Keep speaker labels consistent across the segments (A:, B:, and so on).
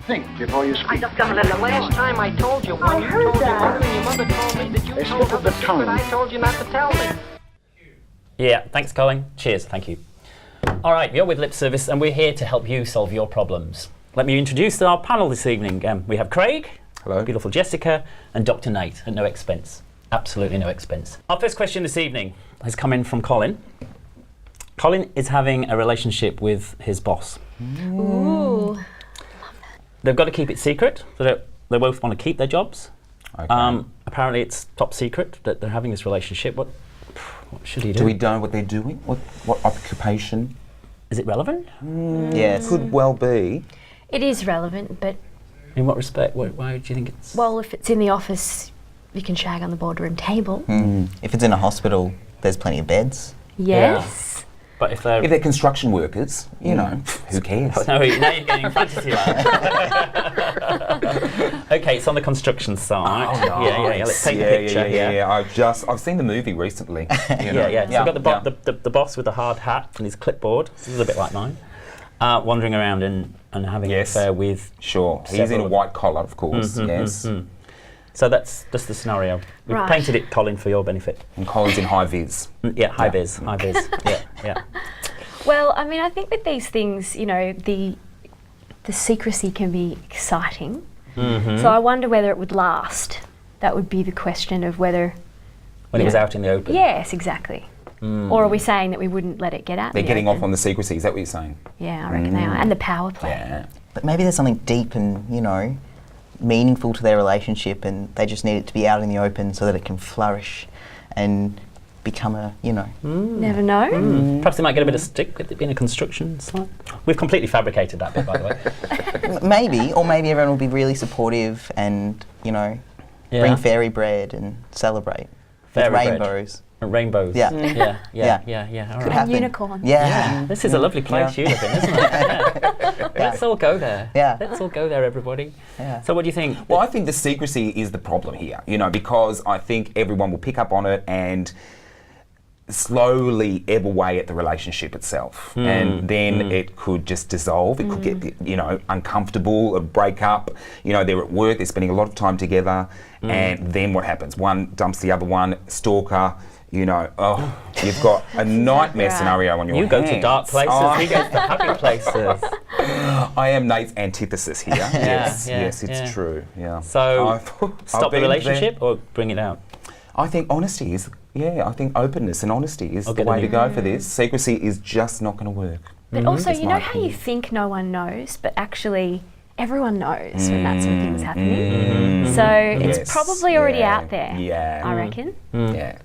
A: Think before you speak.
B: The last time I told you, when you told your mother and your mother told me that you
A: They
B: told
A: slip of
B: her
A: the
B: the
A: tongue.
B: secret, I told you not to tell me.
C: Yeah, thanks, Colin. Cheers, thank you. All right, you're with Lip Service, and we're here to help you solve your problems. Let me introduce our panel this evening. We have Craig,
D: hello,
C: beautiful Jessica, and Dr. Nate at no expense. Absolutely no expense. Our first question this evening has come in from Colin. Colin is having a relationship with his boss.
E: Ooh.
C: They've got to keep it secret. They both want to keep their jobs.
D: Okay.
C: Apparently, it's top secret that they're having this relationship. What should he do?
D: Do we know what they're doing? What occupation?
C: Is it relevant?
F: Yes.
D: Could well be.
E: It is relevant, but...
C: In what respect? Why do you think it's...
E: Well, if it's in the office, you can shag on the boardroom table.
F: If it's in a hospital, there's plenty of beds.
E: Yes.
C: But if they're
D: construction workers, you know, who cares?
C: No, now you're getting fantasy land. Okay, it's on the construction side.
D: Oh,
C: Yeah. Let's take a picture.
D: Yeah. I've seen the movie recently. You know.
C: Yeah. So we've got the boss with the hard hat and his clipboard. This is a bit like mine. Wandering around and having an affair with.
D: Sure. He's in a white collar, of course. Yes.
C: So that's just the scenario. We've
E: Right.
C: painted it, Colin, for your benefit.
D: And Colin's in high vis.
C: Yeah, high vis. Yeah.
E: Well, I mean, I think with these things, you know, the secrecy can be exciting. So I wonder whether it would last. That would be the question of whether...
C: When it was out in the open.
E: Yes, exactly. Or are we saying that we wouldn't let it get out?
D: They're getting off on the secrecy. Is that what you're saying?
E: Yeah, I reckon they are. And the power play.
D: Yeah.
F: But maybe there's something deep and, you know, meaningful to their relationship, and they just need it to be out in the open so that it can flourish and become a, you know...
E: Never know.
C: Perhaps they might get a bit of stick with it being a construction site. We've completely fabricated that bit, by the way.
F: Maybe, or maybe everyone will be really supportive and, you know, bring fairy bread and celebrate.
C: Fairy
F: with
C: bread.
F: rainbows.
C: Rainbows.
F: Yeah.
C: Yeah. All
F: Could
C: right.
F: happen.
E: Unicorn.
F: Yeah.
C: This is a lovely place you live in, isn't it? Let's all go there.
F: Yeah.
C: Let's all go there, everybody.
F: Yeah.
C: So what do you think?
D: Well, I think the secrecy is the problem here, you know, because I think everyone will pick up on it and slowly ebb away at the relationship itself. And then it could just dissolve. It could get, you know, uncomfortable, or break up. You know, they're at work, they're spending a lot of time together. And then what happens? One dumps the other one, stalker. You know, you've got a nightmare scenario on your hands.
C: You go to dark places, he goes to happy places.
D: I am Nate's antithesis here. Yes, it's
C: yeah.
D: true. Yeah.
C: So, stop the
D: been
C: relationship or bring it out?
D: I think honesty is, I think openness and honesty is the way to go for this. Secrecy is just not going to work.
E: But also,
D: That's
E: you know
D: my
E: how you
D: opinion.
E: think no one knows, but actually everyone knows when that sort of thing's happening. So it's probably already out there, I reckon.
D: Yeah.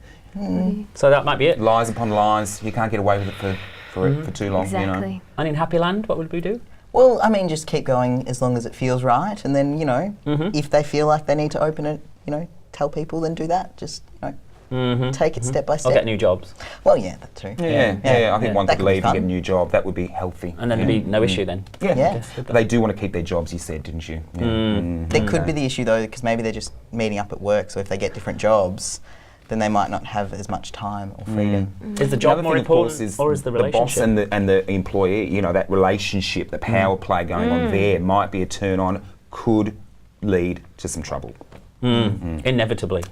C: So that might be it.
D: Lies upon lies. You can't get away with it for too long, you know.
E: Exactly.
C: And in Happy Land, what would we do?
F: Well, I mean, just keep going as long as it feels right, and then, you know, if they feel like they need to open it, you know, tell people, then do that. Just, you know, take it step by
C: Or
F: step.
C: get new jobs.
F: Well, yeah, that too.
D: Yeah, I think one
F: That
D: could
F: could be
D: leave and get a
F: fun.
D: new job. That would be healthy.
C: And then there'd be no issue then.
F: Yeah.
D: But they do want to keep their jobs, you said, didn't you?
F: There could be the issue, though, because maybe they're just meeting up at work, so if they get different jobs, then they might not have as much time or freedom.
C: Is the job more important or is the relationship?
D: The boss and the employee, you know, that relationship, the power play going on there might be a turn on, could lead to some trouble.
C: Inevitably.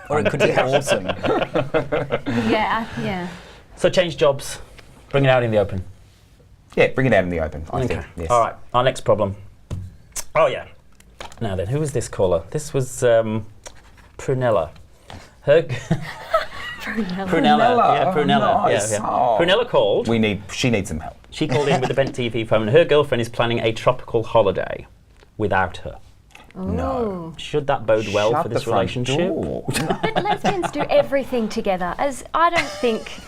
F: Or it could be awesome.
E: Yeah.
C: So change jobs. Bring it out in the open.
D: Yeah, bring it out in the open, I
C: Okay.
D: think. Yes.
C: All right. Our next problem. Oh, yeah. Now then, who was this caller? This was Prunella. Prunella. Yeah, Prunella.
D: Nice.
C: Yeah.
D: Oh.
C: Prunella called.
D: She needs some help.
C: She called in with the bent TV phone. Her girlfriend is planning a tropical holiday without her.
D: No.
C: Should that bode well
D: Shut
C: for
D: the
C: this
D: front
C: relationship?
D: door.
E: But lesbians do everything together. As I don't think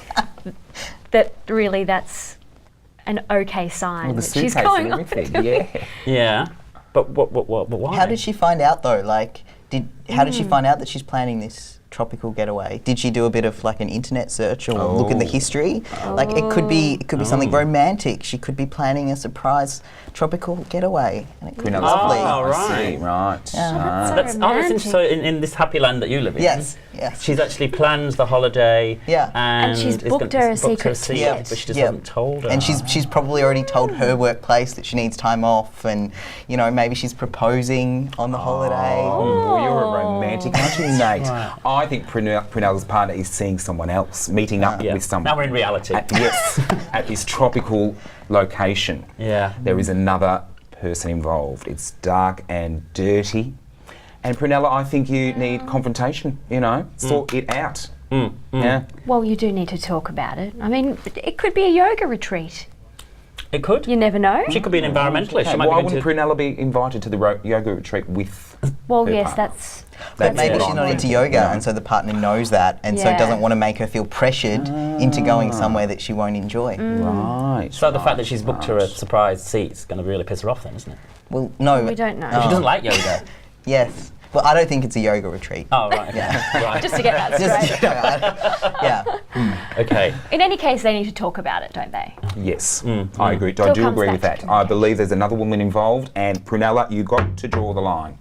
E: that really that's an okay sign
D: Well, the
E: that she's
D: suitcase
E: going
D: and
E: on.
D: everything, yeah.
C: Yeah. But why?
F: How did she find out, though? Like, how did she find out that she's planning this tropical getaway? Did she do a bit of like an internet search or look in the history? Like it could be something romantic. She could be planning a surprise tropical getaway, and it could be lovely.
C: Oh,
D: I see, right.
E: That's so
C: that's
E: romantic.
C: interesting. So in this happy land that you live in,
F: Yes.
C: she's actually planned the holiday.
F: Yeah.
E: And she's
C: is
E: booked
C: gonna-
E: her a secret
C: seat,
F: ticket.
C: but she just
F: Yeah.
C: hasn't told her.
F: And she's probably already told her workplace that she needs time off, and you know, maybe she's proposing on the holiday.
D: Oh, you're a romantic, aren't you, Nate?
C: Right.
D: I think Prunell's partner is seeing someone else, meeting up with someone.
C: Now we're in reality.
D: Yes, at this tropical location.
C: Yeah.
D: There is another person involved. It's dark and dirty. And Prunella, I think you need confrontation, you know, sort it out. Yeah.
E: Well, you do need to talk about it. I mean, it could be a yoga retreat.
C: It could.
E: You never know.
C: She could be an environmentalist. She might
D: Why
C: be
D: wouldn't
C: into
D: Prunella be invited to the yoga retreat with
E: Well,
D: her
E: yes,
D: partner?
E: that's
F: But maybe
D: what
F: she's
D: I'm
F: not into
D: thinking,
F: yoga,
D: you know.
F: and so the partner knows that, and so
E: Yeah.
F: doesn't want to make her feel pressured into going somewhere that she won't enjoy.
D: Right.
C: So the fact that she's booked her a surprise seat is going to really piss her off then, isn't it?
F: Well, no.
E: we don't know.
C: She doesn't like yoga.
F: Yes. Well, I don't think it's a yoga retreat.
C: Oh, right. Okay. Right.
E: Just to get that
F: Just-
E: straight.
F: yeah.
C: Okay.
E: In any case, they need to talk about it, don't they?
D: Yes, I agree. I
E: Still
D: do
E: comes
D: agree
E: back
D: with
E: to
D: that. I
E: communication.
D: believe there's another woman involved, and Prunella, you got to draw the line.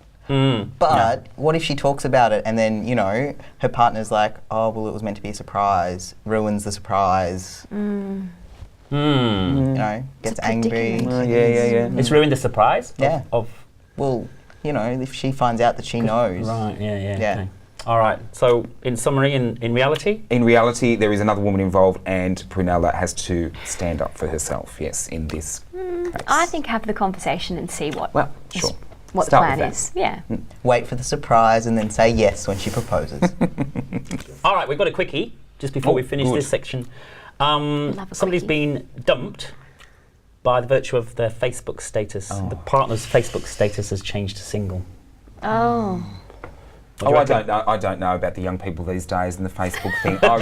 F: But what if she talks about it and then, you know, her partner's like, oh, well, it was meant to be a surprise, ruins the surprise, you know, gets angry.
E: predicament.
D: Yeah.
C: It's ruined the surprise
F: Yeah.
C: of
F: Well, you know, if she finds out that she knows.
C: Right, yeah.
F: Yeah.
C: Okay. All right. So, in summary, in reality,
D: In reality, there is another woman involved, and Prunella has to stand up for herself. Yes, in this case.
E: I think have the conversation and see what
D: Well, sure.
E: what
D: Start
E: the
D: with
E: plan
D: that.
E: is. Yeah.
F: Wait for the surprise and then say yes when she proposes.
C: all right. We've got a quickie just before
D: Oh,
C: we finish
D: good.
C: this section.
E: Love a
C: Somebody's
E: quickie.
C: been dumped by the virtue of their Facebook status. The partner's Facebook status has changed to single.
E: Oh.
C: What do you
D: I
C: reckon?
D: don't know. I don't know about the young people these days and the Facebook thing. I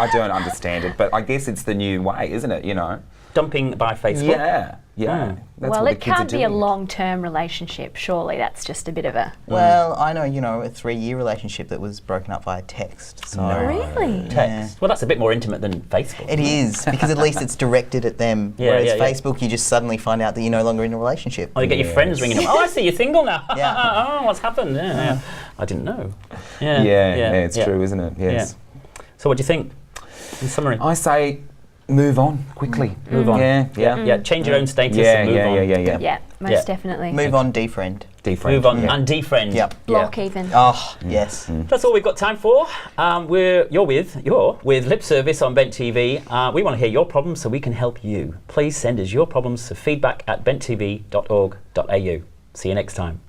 D: don't understand it, but I guess it's the new way, isn't it? You know.
C: Dumping by Facebook.
D: Yeah. That's
E: Well,
D: what the
E: it
D: kids
E: can't
D: are
E: be a
D: doing.
E: long-term relationship. Surely that's just a bit of a.
F: Well, I know, you know, a 3-year relationship that was broken up via text. So
E: Really?
C: Text. Well, that's a bit more intimate than Facebook.
F: It is, because at least it's directed at them.
C: Yeah,
F: Whereas
C: yeah, yeah.
F: Facebook, you just suddenly find out that you're no longer in a relationship.
C: Oh, you get your friends ringing up. Oh, I see you're single now.
F: Yeah.
C: Oh, what's happened? Yeah. I didn't know.
D: Yeah, it's true, isn't it? Yes.
C: So, what do you think? In summary,
D: I say move on quickly.
C: move on.
D: Yeah.
C: Change your own status
D: Yeah,
C: and move on.
D: yeah.
E: Yeah, most
C: Yeah.
E: definitely.
F: Move on, defriend.
D: Defriend.
C: Move on
D: Yeah.
C: and defriend.
F: Yep.
E: Block even.
F: Oh, yes.
C: That's all we've got time for. You're with Lip Service on Bent TV. We want to hear your problems so we can help you. Please send us your problems to feedback@benttv.org.au. See you next time.